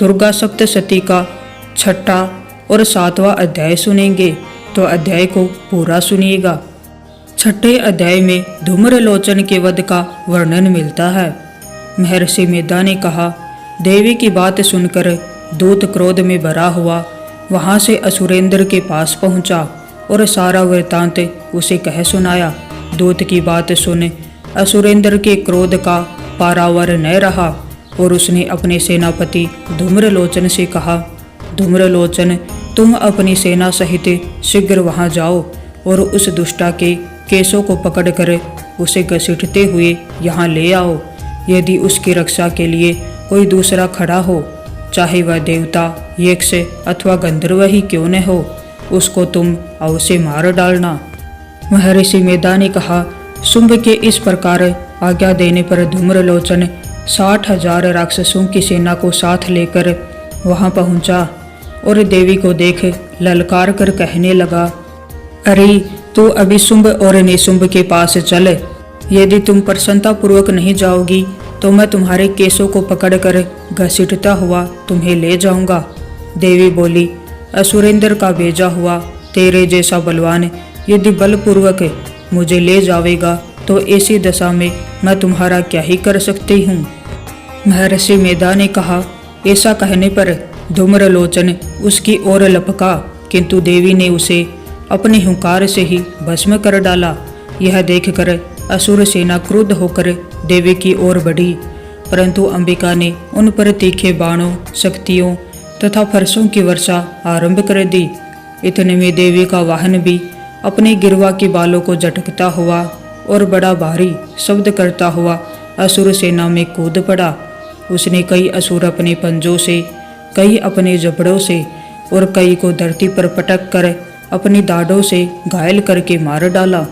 दुर्गा सप्तशती का छठा और 7वां अध्याय सुनेंगे तो अध्याय को पूरा सुनिएगा। छठे अध्याय में धूम्रलोचन के वध का वर्णन मिलता है। महर्षि मेधा ने कहा, देवी की बात सुनकर दूत क्रोध में भरा हुआ वहां से असुरेंद्र के पास पहुंचा और सारा वृत्तांत उसे कह सुनाया। दूत की बात सुन असुरेंद्र के क्रोध का पारावर न रहा और उसने अपने सेनापति धूम्रलोचन से कहा, धूम्रलोचन, तुम अपनी सेना सहित शीघ्र वहां जाओ और उस दुष्टा के केसों को पकड़कर उसे घसीटते हुए यहाँ ले आओ। यदि उसकी रक्षा के लिए कोई दूसरा खड़ा हो, चाहे वह देवता, यक्ष अथवा गंधर्व ही क्यों न हो, उसको तुम अवश्य मार डालना। महर्षि मेधा ने कहा, शुंभ के इस प्रकार आज्ञा देने पर धूम्रलोचन 60,000 राक्षसों की सेना को साथ लेकर वहां पहुंचा और देवी को देख ललकार कर कहने लगा, अरे तू अभी शुंभ और निशुंभ के पास चल। यदि तुम प्रसन्नता पूर्वक नहीं जाओगी तो मैं तुम्हारे केसों को पकड़कर घसीटता हुआ तुम्हें ले जाऊंगा। देवी बोली, असुरेंद्र का भेजा हुआ तेरे जैसा बलवान यदि बलपूर्वक मुझे ले जावेगा तो ऐसी दशा में मैं तुम्हारा क्या ही कर सकती हूँ। महर्षि मेधा ने कहा। ऐसा कहने पर धूम्रलोचन उसकी ओर लपका, किंतु देवी ने उसे अपने हुंकार से ही भस्म कर डाला। यह देखकर असुर सेना क्रुद्ध होकर देवी की ओर बढ़ी, परंतु अंबिका ने उन पर तीखे बाणों, शक्तियों तथा फरसों की वर्षा आरंभ कर दी। इतने में देवी का वाहन भी अपने गिरवा के बालों को झटकता हुआ और बड़ा भारी शब्द करता हुआ असुर सेना में कूद पड़ा। उसने कई असुर अपने पंजों से, कई अपने जबड़ों से और कई को धरती पर पटक कर अपनी दाढ़ों से घायल करके मार डाला।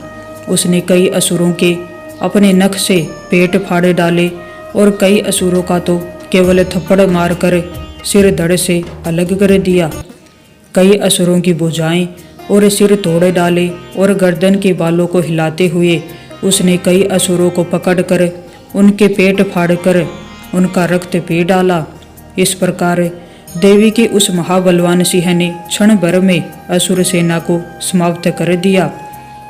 उसने कई असुरों के अपने नख से पेट फाड़ डाले और कई असुरों का तो केवल थप्पड़ मारकर सिर धड़ से अलग कर दिया। कई असुरों की भुजाएं और सिर तोड़ डाले और गर्दन के बालों को हिलाते हुए उसने कई असुरों को पकड़कर उनके पेट फाड़कर उनका रक्त पी डाला। इस प्रकार देवी के उस महाबलवान सिंह ने क्षण भर में असुर सेना को समाप्त कर दिया।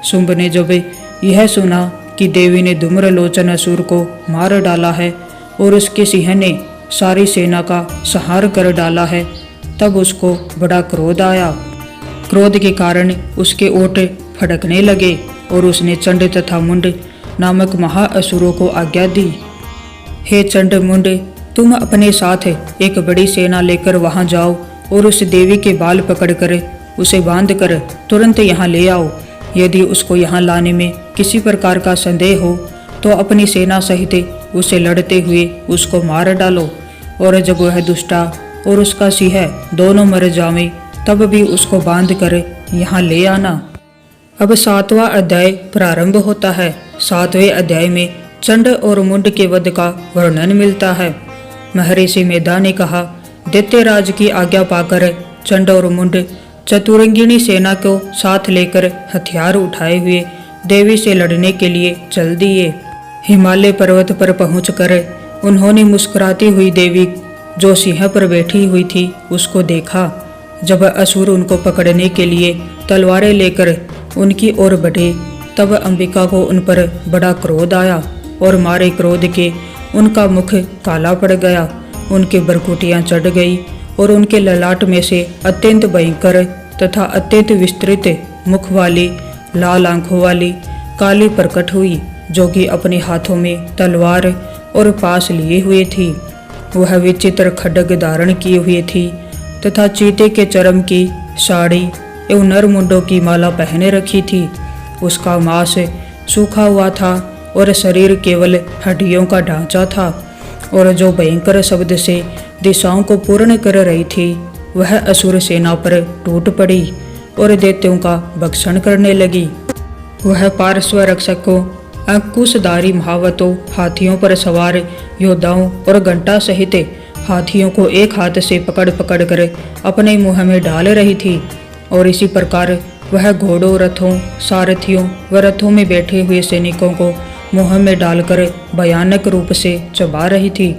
शुंभ ने जब यह सुना कि देवी ने धूम्रलोचन असुर को मार डाला है और उसके सिंह ने सारी सेना का संहार कर डाला है, तब उसको बड़ा क्रोध आया। क्रोध के कारण उसके ओठ फड़कने लगे और उसने चंड तथा मुंड नामक महाअसुरों को आज्ञा दी, हे चंड मुंड, तुम अपने साथ एक बड़ी सेना लेकर वहां जाओ और उस देवी के बाल पकड़कर उसे बांधकर तुरंत यहाँ ले आओ। यदि उसको यहाँ लाने में किसी प्रकार का संदेह हो तो अपनी सेना सहित उसे लड़ते हुए उसको मार डालो, और जब वह दुष्टा और उसका सिंह दोनों मर जावे तब भी उसको बांध कर यहाँ ले आना। अब 7वां अध्याय प्रारंभ होता है। 7वें अध्याय में चंड और मुंड के वध का वर्णन मिलता है। महर्षि मेधा ने कहा, दैत्यराज की आज्ञा पाकर चंड और मुंड चतुरंगिणी सेना को साथ लेकर हथियार उठाए हुए देवी से लड़ने के लिए चल दिए। हिमालय पर्वत पर पहुंचकर उन्होंने मुस्कुराती हुई देवी जो सिंह पर बैठी हुई थी उसको देखा। जब असुर उनको पकड़ने के लिए तलवारें लेकर उनकी ओर बढ़े तब अंबिका को उन पर बड़ा क्रोध आया और मारे क्रोध के उनका मुख काला पड़ गया, उनके भरकुटियां चढ़ गई और उनके ललाट में से अत्यंत भयंकर तथा अत्यंत विस्तृत मुख वाली लाल आंखों वाली काली प्रकट हुई, जो कि अपने हाथों में तलवार और पास लिए हुए थी। वह विचित्र खड्ग धारण किए हुए थी तथा चीते के चर्म की साड़ी एवं नरमुंडों की माला पहने रखी थी। उसका मांस सूखा हुआ था और शरीर केवल हड्डियों का ढांचा था, और जो भयंकर शब्द से दिशाओं को पूर्ण कर रही थी वह असुर सेना पर टूट पड़ी और दैत्यों का भक्षण करने लगी। वह पार्श्व रक्षकों, अंकुशधारी महावतों, हाथियों पर सवार योद्धाओं और घंटा सहित हाथियों को एक हाथ से पकड़ पकड़ कर अपने मुंह में डाल रही थी, और इसी प्रकार वह घोड़ों, रथों, सारथियों व रथों में बैठे हुए सैनिकों को मुंह में डालकर भयानक रूप से चबा रही थी।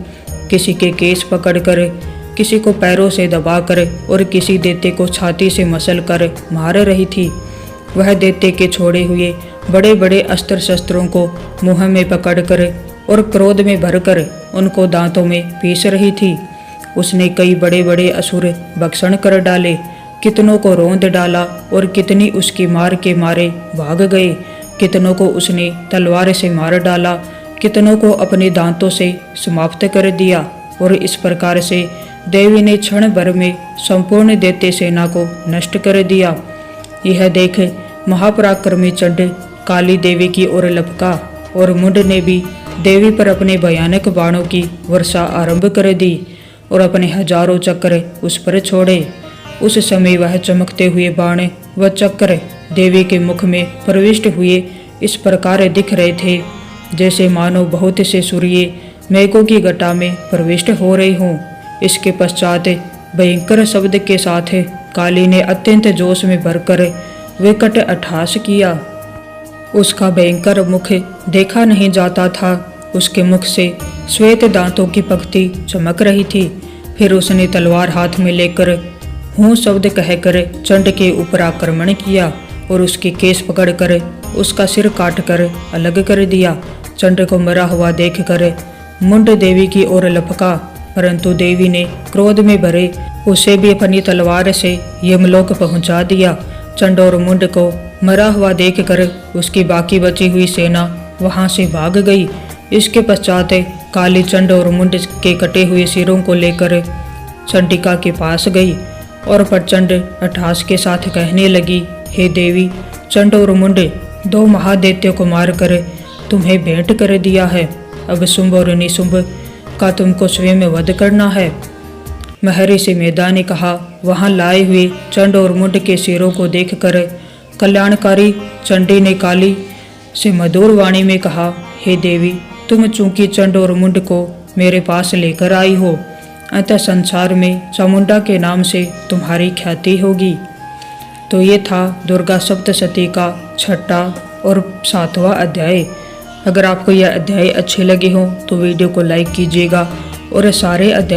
किसी के केस पकड़कर, किसी को पैरों से दबाकर और किसी दैत्य को छाती से मसल कर मार रही थी। वह दैत्य के छोड़े हुए बड़े बड़े अस्त्र शस्त्रों को मुंह में पकड़कर और क्रोध में भरकर उनको दांतों में पीस रही थी। उसने कई बड़े बड़े असुर भक्षण कर डाले, कितनों को रौंद डाला और कितनी उसकी मार के मारे भाग गए। कितनों को उसने तलवार से मार डाला, कितनों को अपने दांतों से समाप्त कर दिया। और इस प्रकार से देवी ने क्षण भर में संपूर्ण दैत्य सेना को नष्ट कर दिया। यह देख महापराक्रमी चंड काली देवी की ओर लपका और मुंड ने भी देवी पर अपने भयानक बाणों की वर्षा आरंभ कर दी और अपने हजारों चक्र उस पर छोड़े। उस समय वह चमकते हुए बाण व चक्र देवी के मुख में प्रविष्ट हुए इस प्रकार दिख रहे थे जैसे मानो बहुत से सूर्य मेघों की घटा में प्रविष्ट हो रहे हों। इसके पश्चात भयंकर शब्द के साथ काली ने अत्यंत जोश में भरकर विकट अट्टहास किया। उसका भयंकर मुख देखा नहीं जाता था। उसके मुख से श्वेत दांतों की पंक्ति चमक रही थी। फिर उसने तलवार हाथ में लेकर हूँ शब्द कहकर चंड के ऊपर आक्रमण किया और उसके केस पकड़कर उसका सिर काटकर अलग कर दिया। चंड को मरा हुआ देखकर मुंड देवी की ओर लपका, परंतु देवी ने क्रोध में भरे उसे भी अपनी तलवार से यमलोक पहुंचा दिया। चंड और मुंड को मरा हुआ देखकर उसकी बाकी बची हुई सेना वहां से भाग गई। इसके पश्चात काली चंड और मुंड के कटे हुए सिरों को लेकर चंडिका के पास गई और प्रचंड अट्टहास के साथ कहने लगी, हे देवी, चंड और मुंड दो महादैत्यों को मारकर तुम्हें भेंट कर दिया है। अब शुंभ और निशुंभ का तुमको स्वयं वध करना है। महर्षि मेधा ने कहा, वहां लाए हुए चंड और मुंड के सिरों को देखकर कल्याणकारी चंडी ने काली से मधुर वाणी में कहा, हे देवी, तुम चूंकि चंड और मुंड को मेरे पास लेकर आई हो, अतः संसार में चामुंडा के नाम से तुम्हारी ख्याति होगी। तो ये था दुर्गा सप्तशती का 6वां और 7वां अध्याय। अगर आपको यह अध्याय अच्छे लगे हों तो वीडियो को लाइक कीजिएगा और सारे अध्याय